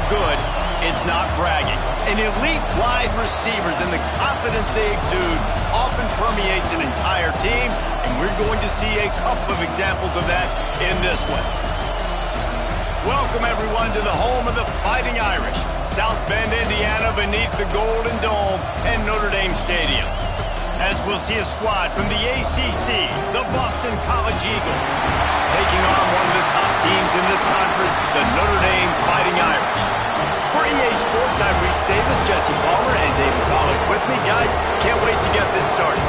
good, it's not bragging. And elite wide receivers and the confidence they exude often permeates an entire team, and we're going to see a couple of examples of that in this one. Welcome, everyone, to the home of the Fighting Irish, South Bend, Indiana, beneath the Golden Dome and Notre Dame Stadium. As we'll see a squad from the ACC, the Boston College Eagles, taking on one of the top teams in this conference, the Notre Dame Fighting Irish. For EA Sports, I'm Reese Davis, Jesse Palmer, and David Pollack with me. Guys, can't wait to get this started.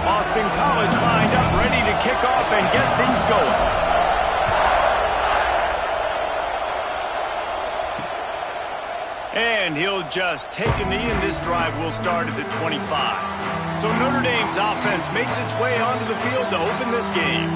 Boston College lined up, ready to kick off and get things going. And he'll just take a knee, and this drive will start at the 25. So Notre Dame's offense makes its way onto the field to open this game.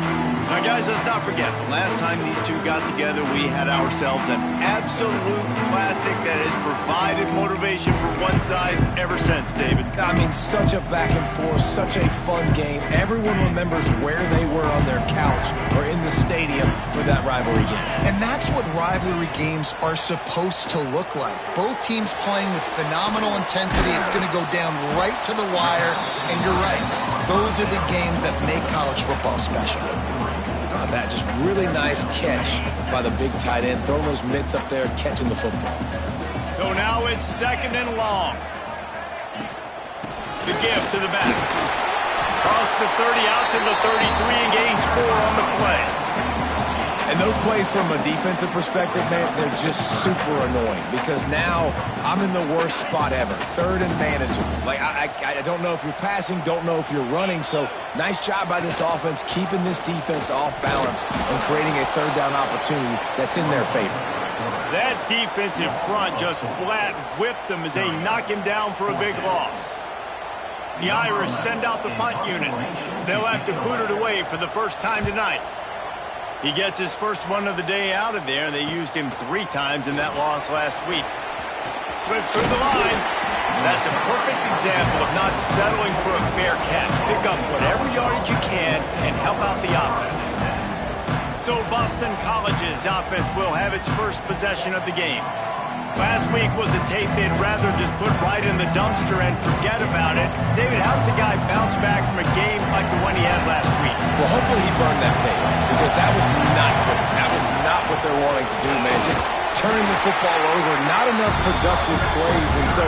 Now, guys, let's not forget, the last time these two got together, we had ourselves an absolute classic that has provided motivation for one side ever since, David. I mean, such a back and forth, such a fun game. Everyone remembers where they were on their couch or in the stadium for that rivalry game. And that's what rivalry games are supposed to look like. Both teams playing with phenomenal intensity. It's going to go down right to the wire. And you're right, those are the games that make college football special. That just really nice catch by the big tight end, throwing those mitts up there, catching the football. So now it's second and long. The give to the back. Across the 30, out to the 33, and gains 4 on the play. And those plays from a defensive perspective, man, they're just super annoying because now I'm in the worst spot ever. Third and manageable. Like, I don't know if you're passing, don't know if you're running. So nice job by this offense keeping this defense off balance and creating a third down opportunity that's in their favor. That defensive front just flat whipped them as they knock him down for a big loss. The Irish send out the punt unit. They'll have to boot it away for the first time tonight. He gets his first one of the day out of there. They used him 3 times in that loss last week. Slips through the line. That's a perfect example of not settling for a fair catch. Pick up whatever yardage you can and help out the offense. So Boston College's offense will have its first possession of the game. Last week was a tape they'd rather just put right in the dumpster and forget about it. David, how does a guy bounce back from a game like the one he had last week? Well, hopefully he burned that tape because that was not good. That was not what they're wanting to do, man. Just turning the football over, not enough productive plays. And so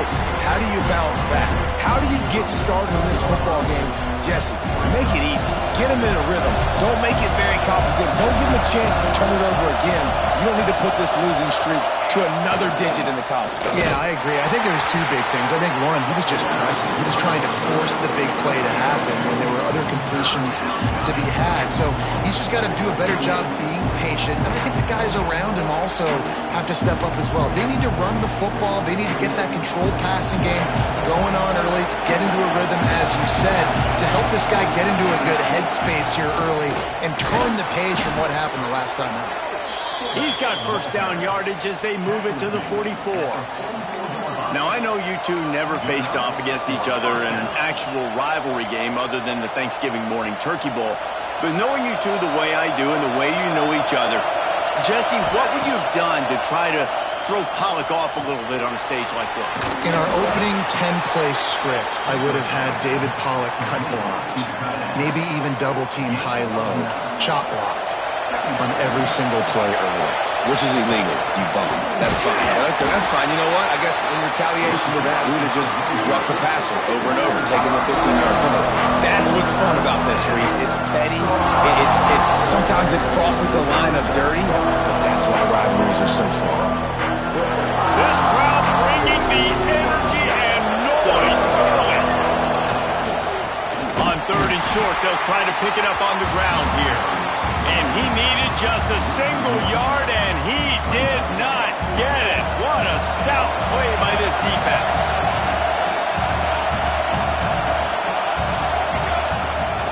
how do you bounce back? How do you get started in this football game? Jesse, make it easy. Get him in a rhythm. Don't make it very complicated. Don't give him a chance to turn it over again. You don't need to put this losing streak to another digit in the column. Yeah, I agree. I think there was 2 big things. I think one, he was just pressing. He was trying to force the big play to happen, and there were other completions to be had. So he's just got to do a better job being patient. And I think the guys around him also have to step up as well. They need to run the football. They need to get that controlled passing game going on early to get into a rhythm, as you said, to help this guy get into a good headspace here early and turn the page from what happened the last time out. He's got first down yardage as they move it to the 44. Now, I know you two never faced off against each other in an actual rivalry game other than the Thanksgiving morning Turkey Bowl. But knowing you two the way I do and the way you know each other, Jesse, what would you have done to try to throw Pollack off a little bit on a stage like this? In our opening 10-play script, I would have had David Pollack cut blocked, maybe even double-team high-low, chop blocked on every single play early. Which is illegal, you bum. That's fine. That's fine. You know what? I guess in retaliation to that, we would have just roughed the passer over and over, taking the 15-yard penalty. That's what's fun about this, Reese. It's petty. It's sometimes it crosses the line of dirty, but that's why rivalries are so fun. This crowd bringing the energy and noise early. On 3rd and short, they'll try to pick it up on the ground here. And he needed just a single yard, and he did not get it. What a stout play by this defense.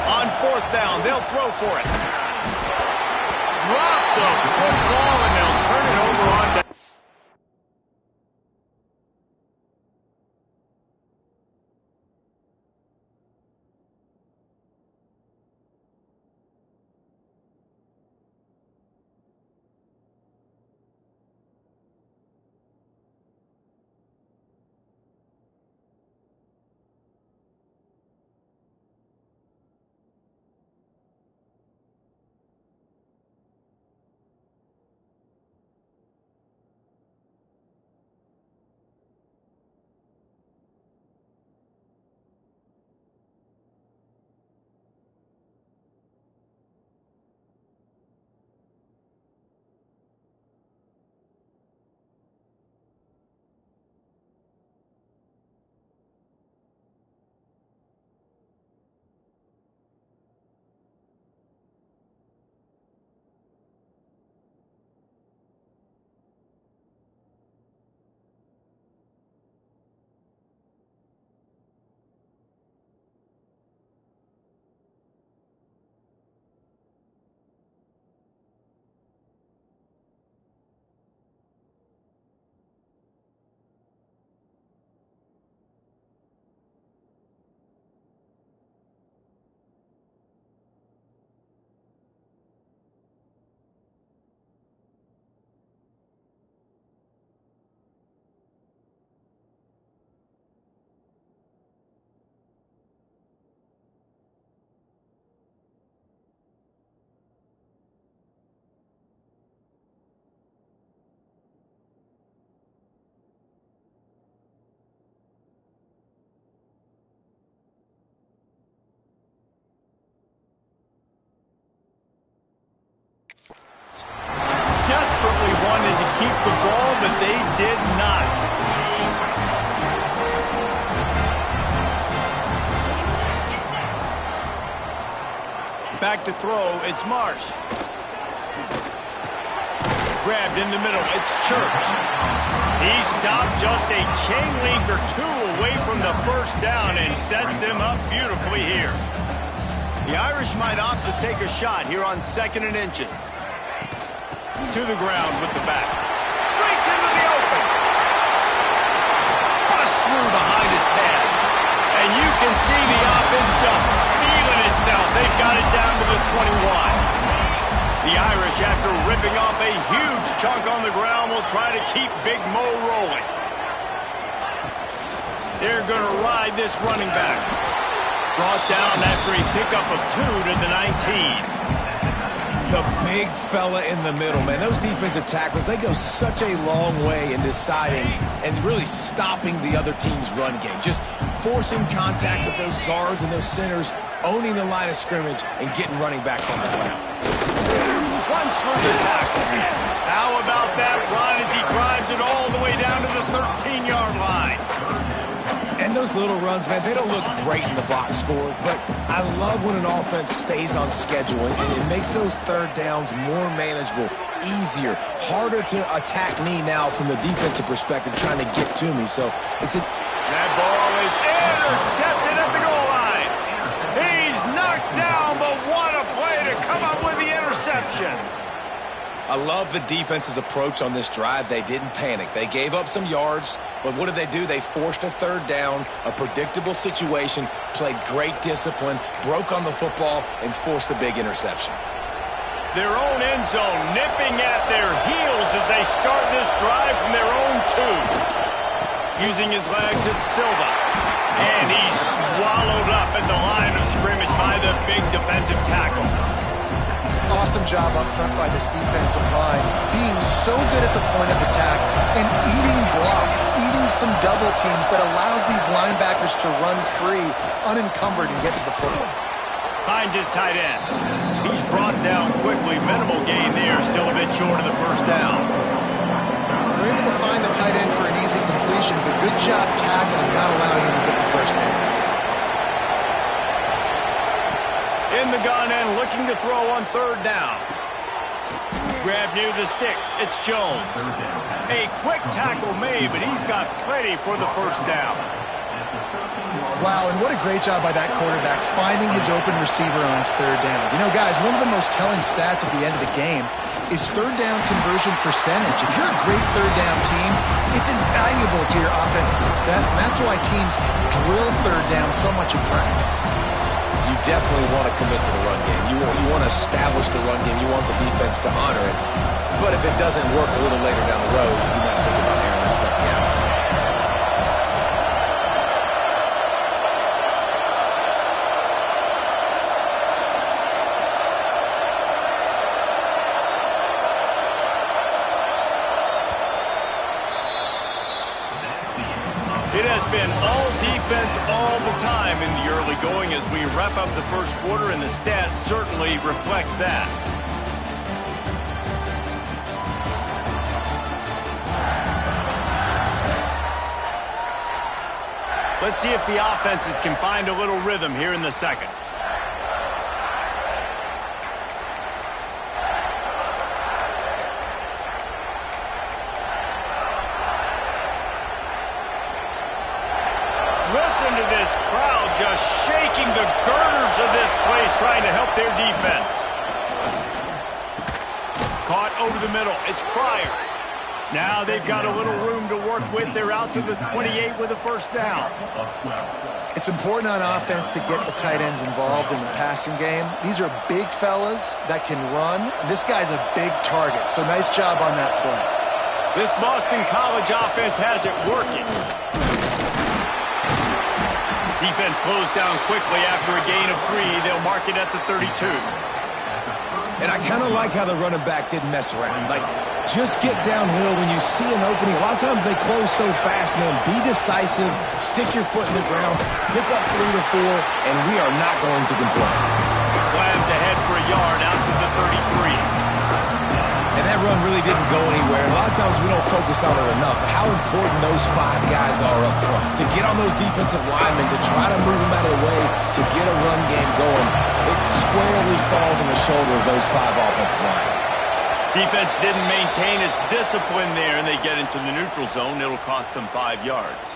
On 4th down, they'll throw for it. drop the football, and they'll turn it over on down. Desperately wanted to keep the ball, but they did not. Back to throw, it's Marsh. Grabbed in the middle, it's Church. He stopped just a chain link or two away from the first down and sets them up beautifully here. The Irish might opt to take a shot here on 2nd and inches. To the ground with the back. Breaks into the open. Bust through behind his pad. And you can see the offense just feeling itself. They've got it down to the 21. The Irish, after ripping off a huge chunk on the ground, will try to keep Big Mo rolling. They're going to ride this running back. Brought down after a pickup of 2 to the 19. The big fella in the middle, man. Those defensive tackles, they go such a long way in deciding and really stopping the other team's run game. Just forcing contact with those guards and those centers, owning the line of scrimmage, and getting running backs on the ground. Runs through the tackle. How about that run as he drives it all the way down to the 13-yard line? And those little runs, man, they don't look great in the box score, but I love when an offense stays on schedule, and it makes those third downs more manageable, easier, harder to attack me now from the defensive perspective trying to get to me. So it's a... That ball is intercepted at the goal line. He's knocked down, but what a play to come up with the interception. I love the defense's approach on this drive. They didn't panic. They gave up some yards, but what did they do? They forced a third down, a predictable situation, played great discipline, broke on the football, and forced the big interception. Their own end zone nipping at their heels as they start this drive from their own 2. Using his legs, it's Silva. And he's swallowed up at the line of scrimmage by the big defensive tackle. Awesome job up front by this defensive line, being so good at the point of attack and eating blocks, eating some double teams that allows these linebackers to run free, unencumbered, and get to the football. Finds his tight end. He's brought down quickly. Minimal gain there, still a bit short of the first down. They're able to find the tight end for an easy completion, but good job tackling, not allowing him to get the first down. In the gun and looking to throw on 3rd down. Grab near the sticks. It's Jones. A quick tackle made, but he's got plenty for the first down. Wow, and what a great job by that quarterback finding his open receiver on third down. You know, guys, one of the most telling stats at the end of the game is third down conversion percentage. If you're a great third down team, it's invaluable to your offensive success, and that's why teams drill third down so much in practice. You definitely want to commit to the run game. You want to establish the run game. You want the defense to honor it. But if it doesn't work a little later down the road, you might think about airing that puppy out. It has been all defense all the time in the early going as we wrap up the first quarter, and the stats certainly reflect that. Let's see if the offenses can find a little rhythm here in the second. Listen to this crowd just shaking the girders of this place, trying to help their defense. Caught over the middle. It's Pryor. Now they've got a little room to work with. They're out to the 28 with a first down. It's important on offense to get the tight ends involved in the passing game. These are big fellas that can run. This guy's a big target, so nice job on that play. This Boston College offense has it working. Defense closed down quickly after a gain of 3. They'll mark it at the 32. And I kind of like how the running back didn't mess around. Like, just get downhill when you see an opening. A lot of times they close so fast, man. Be decisive, stick your foot in the ground, pick up 3 to 4, and we are not going to complain. Slams ahead for a yard out to the 33. And that run really didn't go anywhere. A lot of times we don't focus on it enough. How important those 5 guys are up front. To get on those defensive linemen, to try to move them out of the way, to get a run game going, it squarely falls on the shoulder of those 5 offensive linemen. Defense didn't maintain its discipline there, and they get into the neutral zone. It'll cost them 5 yards.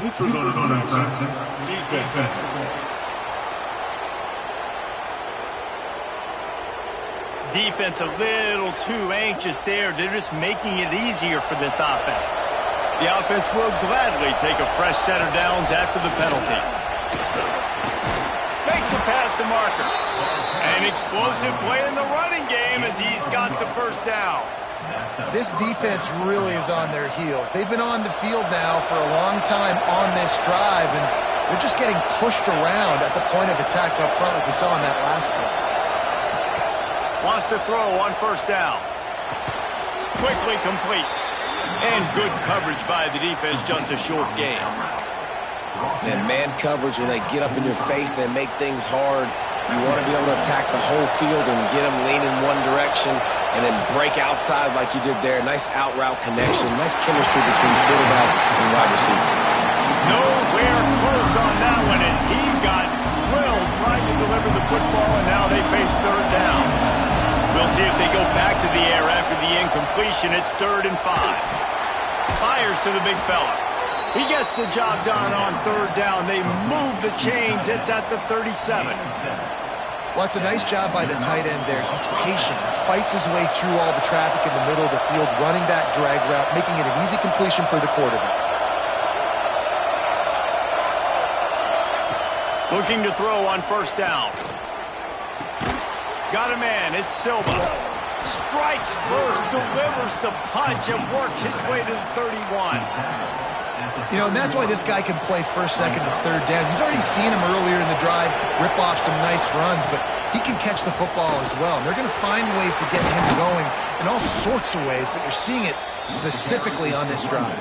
Neutral zone defense. Defense a little too anxious there. They're just making it easier for this offense. The offense will gladly take a fresh set of downs after the penalty. Makes a pass to Marker. An explosive play in the running game as he's got the first down. This defense really is on their heels. They've been on the field now for a long time on this drive, and they're just getting pushed around at the point of attack up front like we saw in that last play. Wants to throw on first down. Quickly complete. And good coverage by the defense, just a short gain. And man coverage, when they get up in your face, they make things hard. You want to be able to attack the whole field and get them leaning one direction and then break outside like you did there. Nice out route connection. Nice chemistry between quarterback and wide receiver. Nowhere close on that one as he got drilled trying to deliver the football, and now they face third down. We'll see if they go back to the air after the incompletion. It's 3rd and 5. Fires to the big fella. He gets the job done on third down. They move the chains. It's at the 37. Well, it's a nice job by the tight end there. He's patient. He fights his way through all the traffic in the middle of the field, running that drag route, making it an easy completion for the quarterback. Looking to throw on first down. Got a man. It's Silva. Strikes first, delivers the punch, and works his way to the 31. You know, and that's why this guy can play first, second, and third down. You've already seen him earlier in the drive rip off some nice runs, but he can catch the football as well. And they're going to find ways to get him going in all sorts of ways, but you're seeing it specifically on this drive.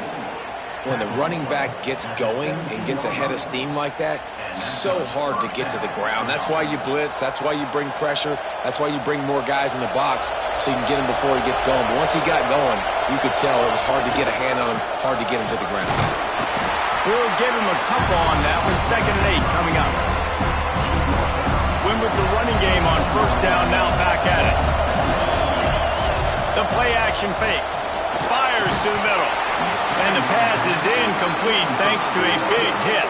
When the running back gets going and gets ahead of steam like that, so hard to get to the ground. That's why you blitz. That's why you bring pressure. That's why you bring more guys in the box so you can get him before he gets going. But once he got going, you could tell it was hard to get a hand on him, hard to get him to the ground. We'll give him a couple on that one. 2nd and 8 coming up. Win with the running game on first down, now back at it. The play action fake. Fires to the middle. And the pass is incomplete thanks to a big hit.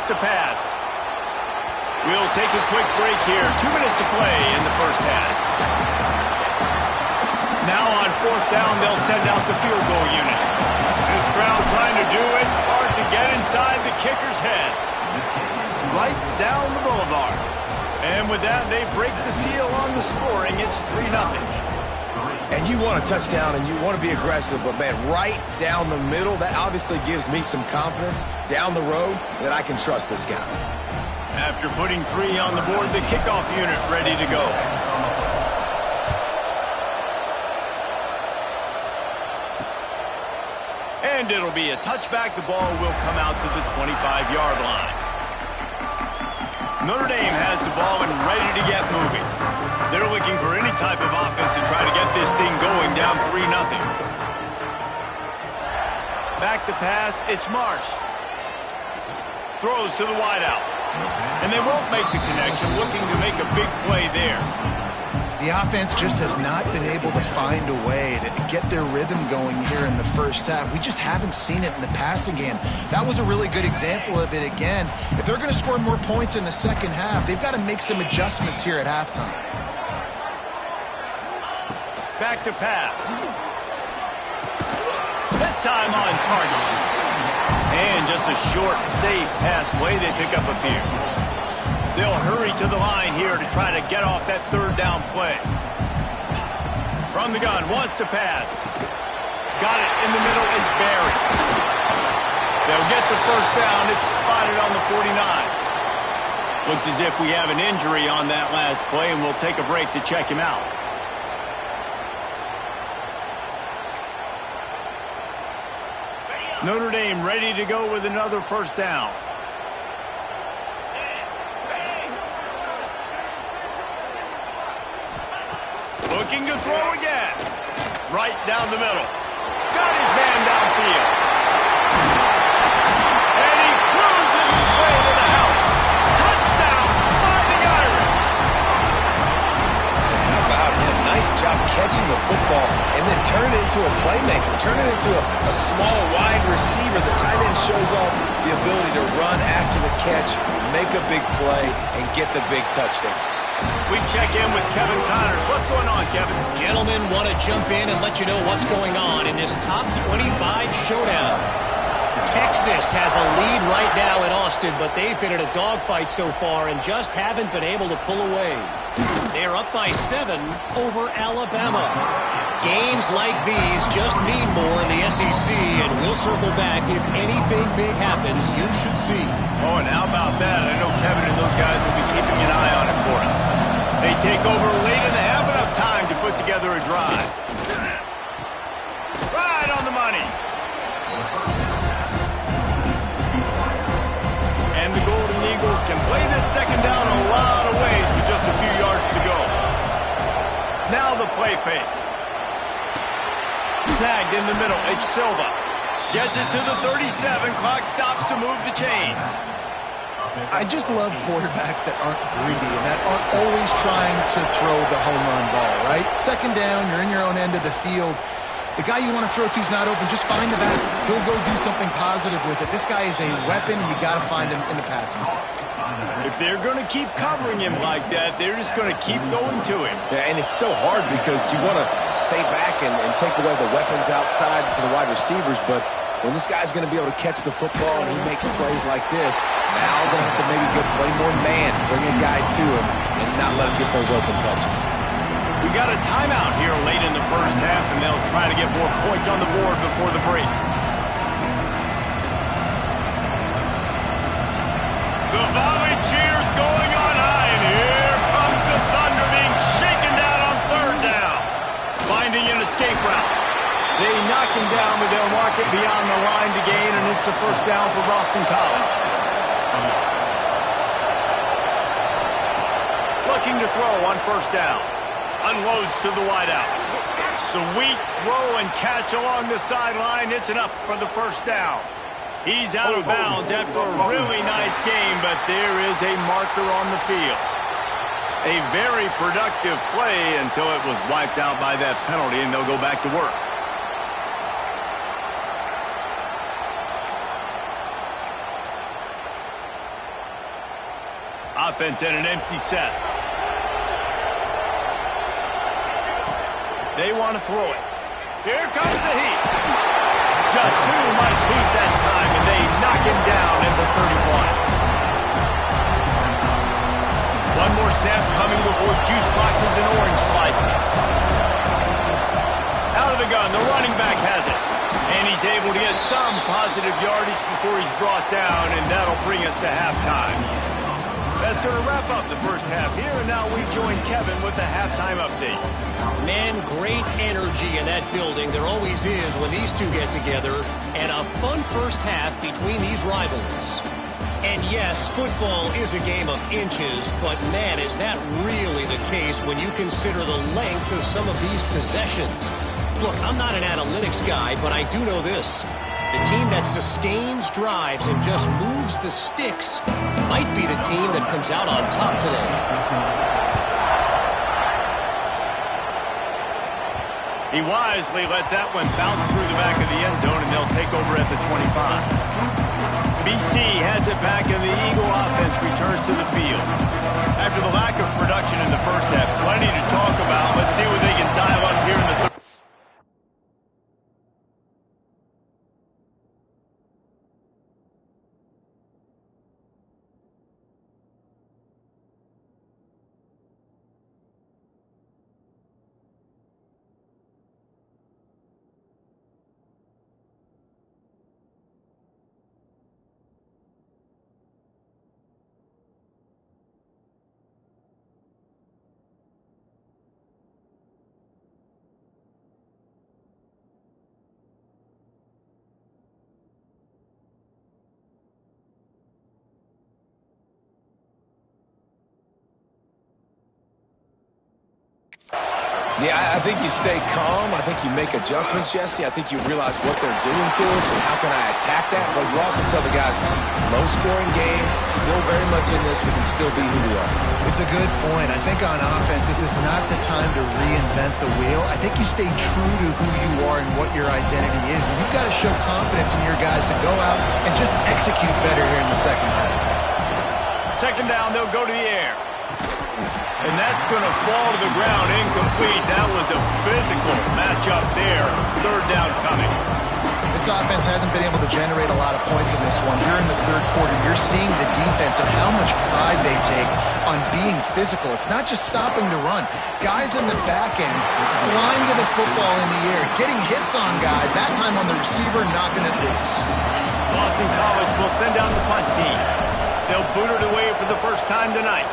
To pass. We'll take a quick break here. 2 minutes to play in the first half. Now on fourth down, they'll send out the field goal unit. This crowd trying to do its part to get inside the kicker's head. Right down the boulevard. And with that, they break the seal on the scoring. It's 3-0. And you want a touchdown and you want to be aggressive, but, man, right down the middle, that obviously gives me some confidence down the road that I can trust this guy. After putting 3 on the board, the kickoff unit ready to go. And it'll be a touchback. The ball will come out to the 25-yard line. Notre Dame has the ball and ready to get moving. They're looking for any type of offense to try to get this thing going down 3-0. Back to pass, it's Marsh. Throws to the wideout. And they won't make the connection, looking to make a big play there. The offense just has not been able to find a way to get their rhythm going here in the first half. We just haven't seen it in the passing game. That was a really good example of it again. If they're going to score more points in the second half, they've got to make some adjustments here at halftime. Back to pass. This time on target. And just a short, safe pass play. They pick up a few. They'll hurry to the line here to try to get off that third down play. From the gun, wants to pass. Got it in the middle, it's Barry. They'll get the first down. It's spotted on the 49. Looks as if we have an injury on that last play, and we'll take a break to check him out. Notre Dame ready to go with another first down. Looking to throw again. Right down the middle. Got his man downfield. And he cruises his way to the house. Touchdown, Fighting Irish. How about him? Nice job catching the football and then turn it into a playmaker. Turn it into a small wide receiver. The tight end shows off the ability to run after the catch, make a big play, and get the big touchdown. We check in with Kevin Connors. What's going on, Kevin? Gentlemen, want to jump in and let you know what's going on in this top 25 showdown. Texas has a lead right now in Austin, but they've been in a dogfight so far and just haven't been able to pull away. They're up by 7 over Alabama. Games like these just mean more in the SEC, and we'll circle back if anything big happens. You should see. Oh, and how about that? I know Kevin and those guys will be keeping an eye on it for us. They take over late and they have enough time to put together a drive. Right on the money. And the Golden Eagles can play this second down a lot of ways with just a few yards to go. Now the play fake. Snagged in the middle. It's Silva. Gets it to the 37. Clock stops to move the chains. I just love quarterbacks that aren't greedy and that aren't always trying to throw the home run ball, right? Second down, you're in your own end of the field. The guy you want to throw to is not open. Just find the back. He'll go do something positive with it. This guy is a weapon, and you got to find him in the passing game. If they're going to keep covering him like that, they're just going to keep going to him. Yeah, and it's so hard because you want to stay back and take away the weapons outside for the wide receivers, but when this guy's going to be able to catch the football and he makes plays like this, now we're going to have to maybe go play more man, bring a guy to him, and not let him get those open touches. We got a timeout here late in the first half, and they'll try to get more points on the board before the break. The volley cheers going on high, and here comes the Thunder being shaken down on third down. Finding an escape route. They knock him down, but they'll mark it beyond the line to gain, and it's a first down for Boston College. Looking to throw on first down. Unloads to the wideout. Sweet throw and catch along the sideline. It's enough for the first down. He's out of bounds after a really nice game, but there is a marker on the field. A very productive play until it was wiped out by that penalty, and they'll go back to work. Offense in an empty set. They want to throw it. Here comes the heat. Just too much heat that time, and they knock him down at the 31. One more snap coming before juice boxes and orange slices. Out of the gun, the running back has it. And he's able to get some positive yardage before he's brought down, and that'll bring us to halftime. That's going to wrap up the first half here, and now we join Kevin with the halftime update. Man, great energy in that building. There always is when these two get together, and a fun first half between these rivals. And yes, football is a game of inches, but man, is that really the case when you consider the length of some of these possessions. Look, I'm not an analytics guy, but I do know this. The team that sustains drives and just moves the sticks might be the team that comes out on top today. He wisely lets that one bounce through the back of the end zone, and they'll take over at the 25. BC has it back, and the Eagle offense returns to the field. After the lack of production in the first half, plenty to talk about. Let's see what they can dial up here in the third. Yeah, I think you stay calm. I think you make adjustments, Jesse. I think you realize what they're doing to us and how can I attack that. But you also tell the guys, low-scoring game, still very much in this. We can still be who we are. It's a good point. I think on offense, this is not the time to reinvent the wheel. I think you stay true to who you are and what your identity is. And you've got to show confidence in your guys to go out and just execute better here in the second half. Second down, they'll go to the air. And that's going to fall to the ground incomplete. That was a physical matchup there. Third down coming. This offense hasn't been able to generate a lot of points in this one. Here in the third quarter, you're seeing the defense and how much pride they take on being physical. It's not just stopping the run. Guys in the back end flying to the football in the air, getting hits on guys, that time on the receiver, knocking it loose. Boston College will send down the punt team. They'll boot it away for the first time tonight.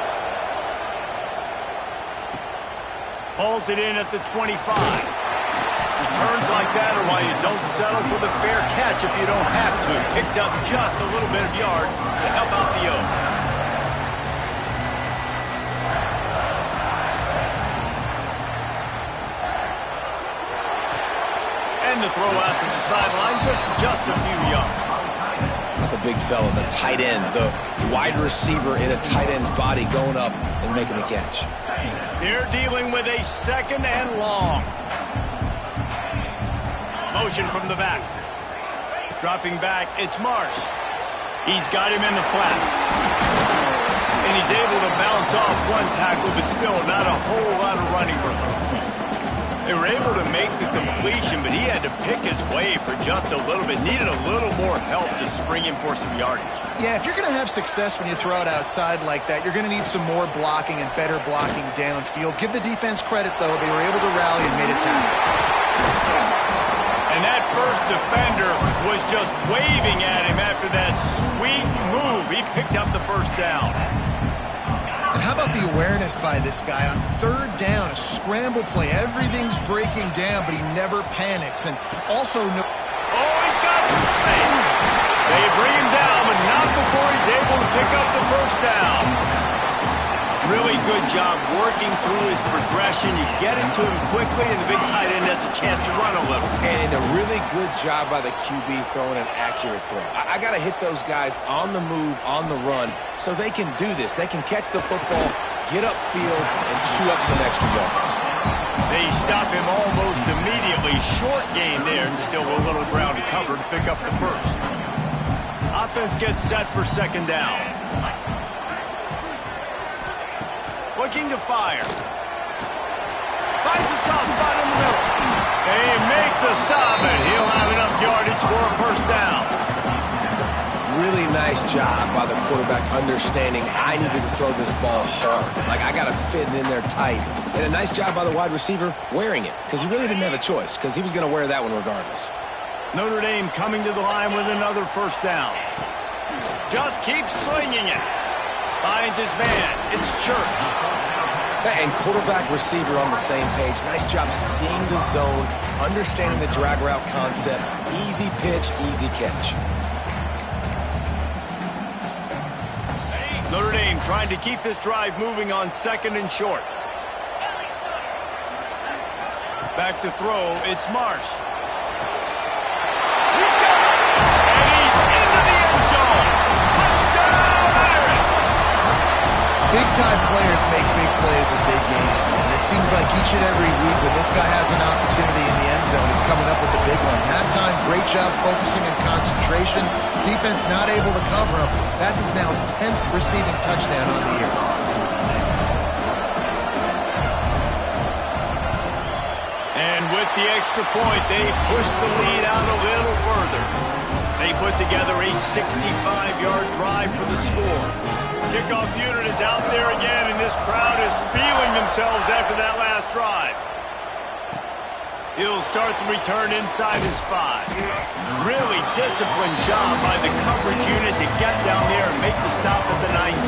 Hauls it in at the 25. Returns like that are why you don't settle for the fair catch if you don't have to. Picks up just a little bit of yards to help out the Oaks. And the throw out to the sideline, good for just a few yards. The big fella, the tight end, the wide receiver in a tight end's body going up and making the catch. They're dealing with a second and long. Motion from the back. Dropping back, it's Marsh. He's got him in the flat. And he's able to bounce off one tackle, but still not a whole lot of running room. They were able to make the completion, but he had to pick his way for just a little bit. Needed a little more help to spring him for some yardage. Yeah, if you're going to have success when you throw it outside like that, you're going to need some more blocking and better blocking downfield. Give the defense credit, though. They were able to rally and made a tackle. And that first defender was just waving at him after that sweet move. He picked up the first down. And how about the awareness by this guy on third down, a scramble play. Everything's breaking down, but he never panics. And also, oh, he's got some space. They bring him down, but not before he's able to pick up the first down. Really good job working through his progression. You get it to him quickly, and the big tight end has a chance to run a little. And a really good job by the QB throwing an accurate throw. I got to hit those guys on the move, on the run, so they can do this. They can catch the football, get upfield, and chew up some extra yards. They stop him almost immediately. Short gain there, and still a little ground to cover to pick up the first. Offense gets set for second down. Looking to fire. Finds a soft spot in the middle. They make the stop, and he'll have enough yardage for a first down. Really nice job by the quarterback understanding I needed to throw this ball hard. Like, I got to fit it in there tight. And a nice job by the wide receiver wearing it, because he really didn't have a choice, because he was going to wear that one regardless. Notre Dame coming to the line with another first down. Just keeps slinging it. Finds his man. It's Church. And quarterback receiver on the same page. Nice job seeing the zone, understanding the drag route concept. Easy pitch, easy catch. Notre Dame trying to keep this drive moving on second and short. Back to throw. It's Marsh. He's got it. And he's into the end zone. Touchdown, Irish. Big-time players make big plays in big games, and it seems like each and every week when this guy has an opportunity in the end zone, he's coming up with a big one. That time, great job focusing and concentration. Defense not able to cover him. That's his now 10th receiving touchdown on the year. And with the extra point, they push the lead out a little further. They put together a 65-yard drive for the score. Kickoff unit is out there again, and this crowd is feeling themselves after that last drive. He'll start the return inside his 5. Really disciplined job by the coverage unit to get down there and make the stop at the 19.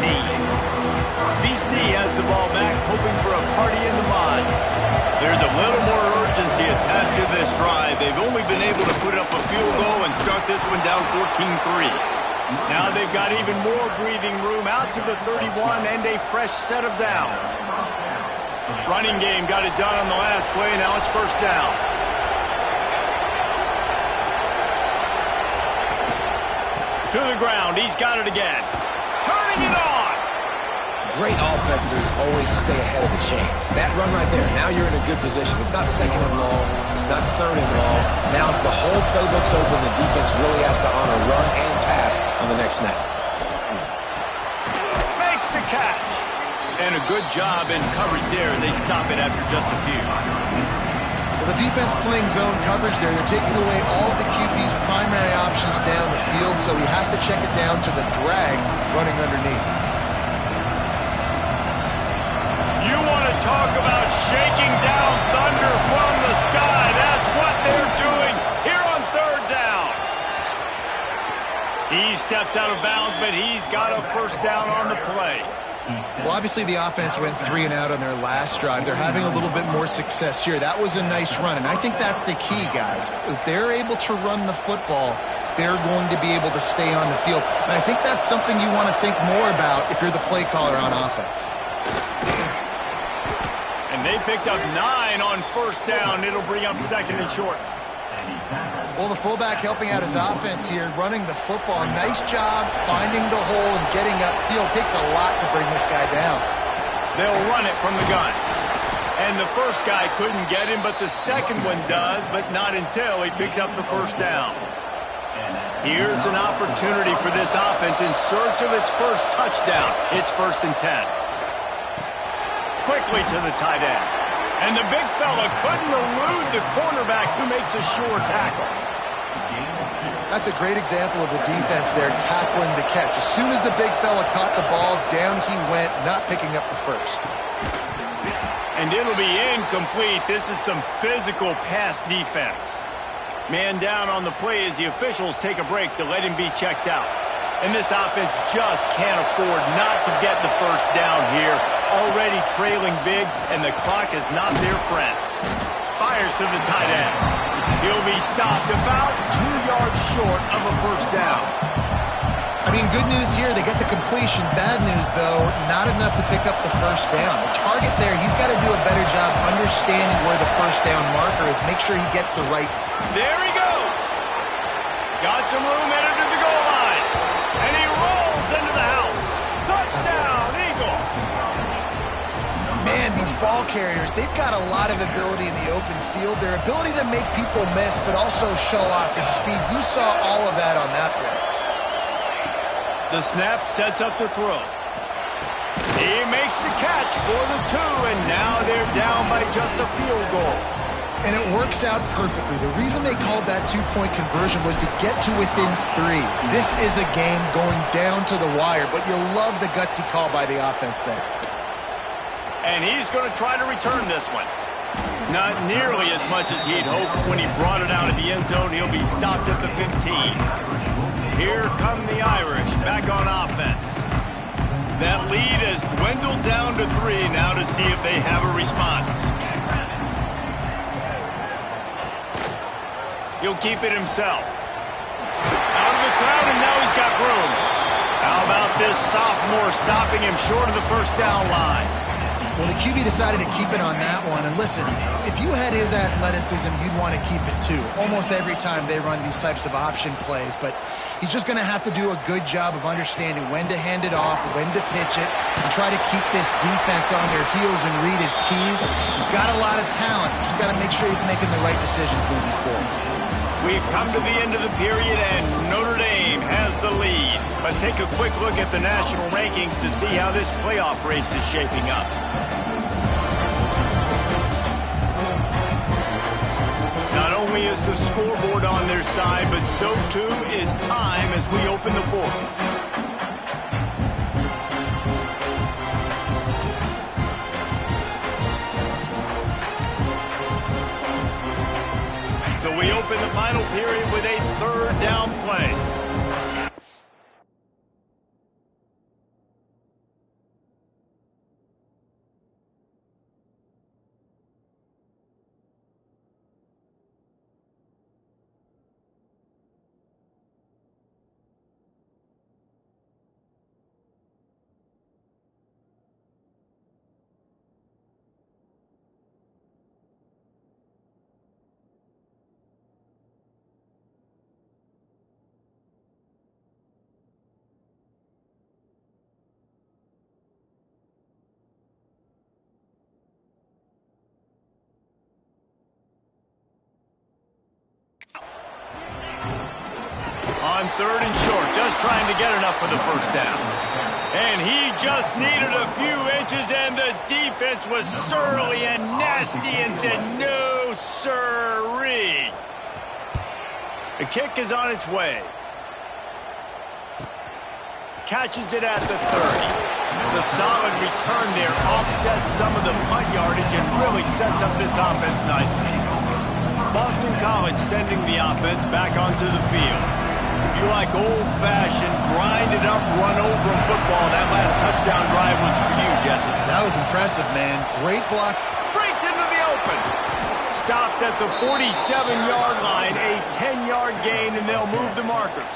BC has the ball back, hoping for a party in the mods. There's a little more urgency attached to this drive. They've only been able to put up a field goal and start this one down 14-3. Now they've got even more breathing room out to the 31 and a fresh set of downs. Running game got it done on the last play. Now it's first down. To the ground. He's got it again. Turning it on. Great offenses always stay ahead of the chains. That run right there, now you're in a good position. It's not second and long. It's not third and long. Now the whole playbook's open. The defense really has to honor run and pass on the next snap. Makes the catch. And a good job in coverage there as they stop it after just a few. Well, the defense playing zone coverage there. They're taking away all of the QB's primary options down the field, so he has to check it down to the drag running underneath. You want to talk about shaking down thunder from the sky. That's what they're doing here on third down. He steps out of bounds, but he's got a first down on the play. Well, obviously the offense went 3 and out on their last drive. They're having a little bit more success here. That was a nice run, and I think that's the key, guys. If they're able to run the football, they're going to be able to stay on the field. And I think that's something you want to think more about if you're the play caller on offense. And they picked up 9 on first down. It'll bring up second and short. Well, the fullback helping out his offense here, running the football. Nice job finding the hole and getting upfield. Takes a lot to bring this guy down. They'll run it from the gun. And the first guy couldn't get him, but the second one does, but not until he picks up the first down. Here's an opportunity for this offense in search of its first touchdown. It's 1st and 10. Quickly to the tight end. And the big fella couldn't elude the cornerback who makes a sure tackle. That's a great example of the defense there tackling the catch. As soon as the big fella caught the ball, down he went, not picking up the first. And it'll be incomplete. This is some physical pass defense. Man down on the play as the officials take a break to let him be checked out. And this offense just can't afford not to get the first down here. Already trailing big, and the clock is not their friend. Fires to the tight end. He'll be stopped about 2 yards short of a first down. I mean, Again, good news here. They get the completion. Bad news, though, not enough to pick up the first down. The target there, he's got to do a better job understanding where the first down marker is. Make sure he gets the right. There he goes. Got some room headed to the goal line. And he rolls into the house. Touchdown, Eagles. Man, these ball carriers, they've got a lot of ability in the open field. Their ability to make people miss, but also show off the speed. You saw all of that on that play. The snap sets up the throw. He makes the catch for the 2, and now they're down by just a field goal. And it works out perfectly. The reason they called that two-point conversion was to get to within 3. This is a game going down to the wire, but you'll love the gutsy call by the offense there. And he's going to try to return this one. Not nearly as much as he'd hoped when he brought it out of the end zone. He'll be stopped at the 15. Here come the Irish back on offense. That lead has dwindled down to 3 now to see if they have a response. He'll keep it himself. Out of the crowd, and now he's got room. How about this sophomore stopping him short of the first down line? Well, the QB decided to keep it on that one. And listen, if you had his athleticism, you'd want to keep it too. Almost every time they run these types of option plays. But he's just going to have to do a good job of understanding when to hand it off, when to pitch it, and try to keep this defense on their heels and read his keys. He's got a lot of talent. Just got to make sure he's making the right decisions moving forward. We've come to the end of the period, and Notre Dame has the lead. Let's take a quick look at the national rankings to see how this playoff race is shaping up. Not only is the scoreboard on their side, but so too is time as we open the 4th. So we open the final period with a 3rd down play. On 3rd and short, just trying to get enough for the first down. And he just needed a few inches, and the defense was surly and nasty and said, no, sirree. The kick is on its way. Catches it at the 30. The solid return there offsets some of the punt yardage and really sets up this offense nicely. Boston College sending the offense back onto the field. If you like old-fashioned, grind-it-up, run-over football, that last touchdown drive was for you, Jesse. That was impressive, man. Great block. Breaks into the open. Stopped at the 47-yard line, a 10-yard gain, and they'll move the markers.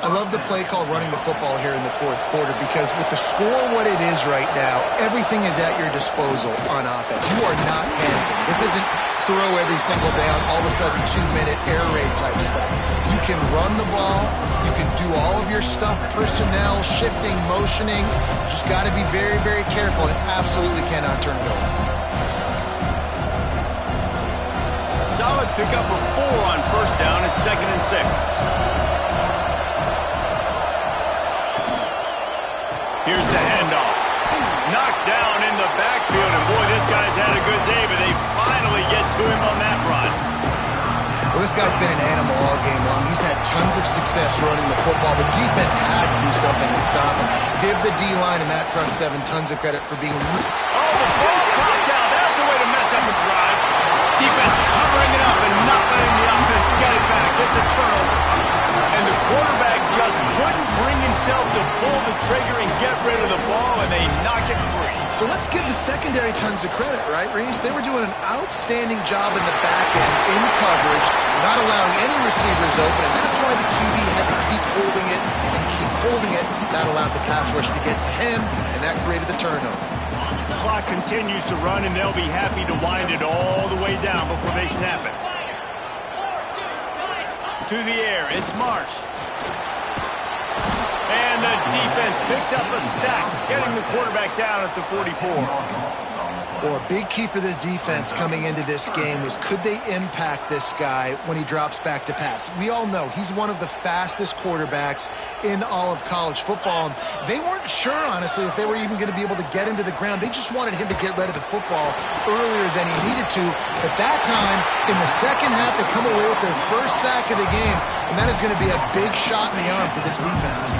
I love the play call running the football here in the 4th quarter because with the score what it is right now, everything is at your disposal on offense. You are not panicking. This isn't throw every single down, all of a sudden 2-minute air raid type stuff. You can run the ball. You can do all of your stuff, personnel, shifting, motioning. Just got to be very, very careful and absolutely cannot turn it over. Solid pickup of 4 on first down at 2nd and 6. Here's the handoff. Knocked down in the backfield, and boy, this guy's had a good day, but they finally get to him on that run. Well, this guy's been an animal all game long. He's had tons of success running the football. The defense had to do something to stop him. Give the D-line and that front 7 tons of credit for being... Oh, the ball popped out. That's a way to mess up a drive. Defense covering it up and not letting the offense get it back. It's a turnover. And the quarterback just couldn't bring himself to pull the trigger and get rid of the ball, and they knock it free. So let's give the secondary tons of credit, right, Reese? They were doing an outstanding job in the back end, in coverage, not allowing any receivers open, and that's why the QB had to keep holding it and holding it. That allowed the pass rush to get to him, and that created the turnover. The clock continues to run, and they'll be happy to wind it all the way down before they snap it. To the air, it's Marsh. And the defense picks up a sack, getting the quarterback down at the 44. Well, a big key for this defense coming into this game was, could they impact this guy when he drops back to pass? We all know he's one of the fastest quarterbacks in all of college football. And they weren't sure, honestly, if they were even going to be able to get into the ground. They just wanted him to get rid of the football earlier than he needed to. But that time, in the second half, they come away with their first sack of the game, and that is going to be a big shot in the arm for this defense.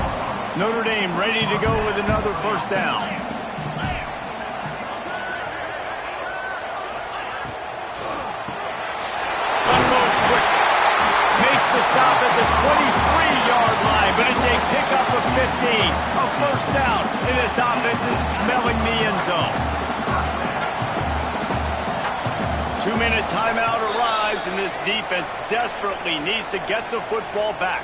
Notre Dame ready to go with another first down. Makes the stop at the 23-yard line, but it's a pickup of 15. A first down, and this offense is smelling the end zone. 2-minute timeout arrives, and this defense desperately needs to get the football back.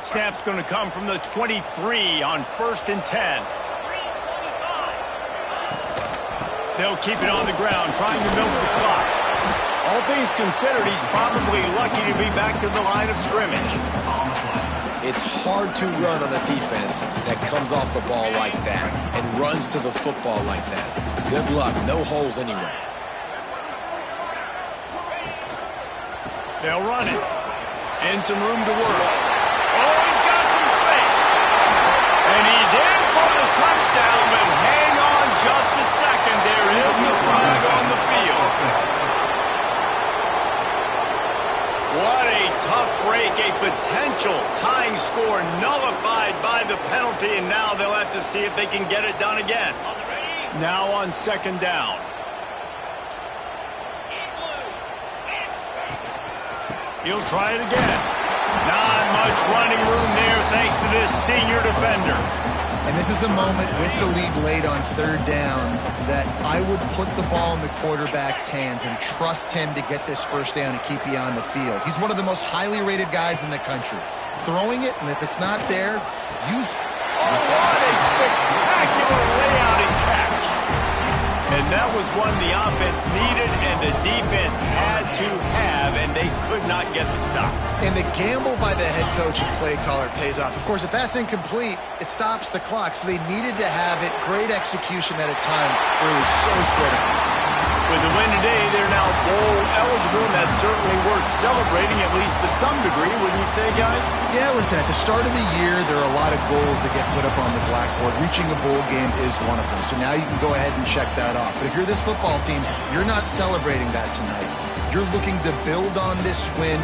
Snap's going to come from the 23 on 1st and 10. They'll keep it on the ground, trying to milk the clock. All things considered, he's probably lucky to be back to the line of scrimmage. It's hard to run on a defense that comes off the ball like that and runs to the football like that. Good luck. No holes anywhere. They'll run it. And some room to work. Oh, he's got some space. And he's in for the touchdown, but hang on just a second. There is a flag on the field. What a tough break. A potential tying score nullified by the penalty, and now they'll have to see if they can get it done again. Now on 2nd down. He'll try it again. Not much running room there thanks to this senior defender. And this is a moment with the lead late on 3rd down that I would put the ball in the quarterback's hands and trust him to get this first down and keep you on the field. He's one of the most highly rated guys in the country. Throwing it, and if it's not there, use... Oh, what a spectacular layout and catch. And that was one the offense needed and the defense had to have, and they could not get the stop. And the gamble by the head coach and play caller pays off. Of course, if that's incomplete, it stops the clock. So they needed to have it. Great execution at a time where it was so critical. With the win today, they're now bowl eligible, and that's certainly worth celebrating, at least to some degree, wouldn't you say, guys? Yeah, listen, at the start of the year, there are a lot of goals that get put up on the blackboard. Reaching a bowl game is one of them. So now you can go ahead and check that off. But if you're this football team, you're not celebrating that tonight. You're looking to build on this win,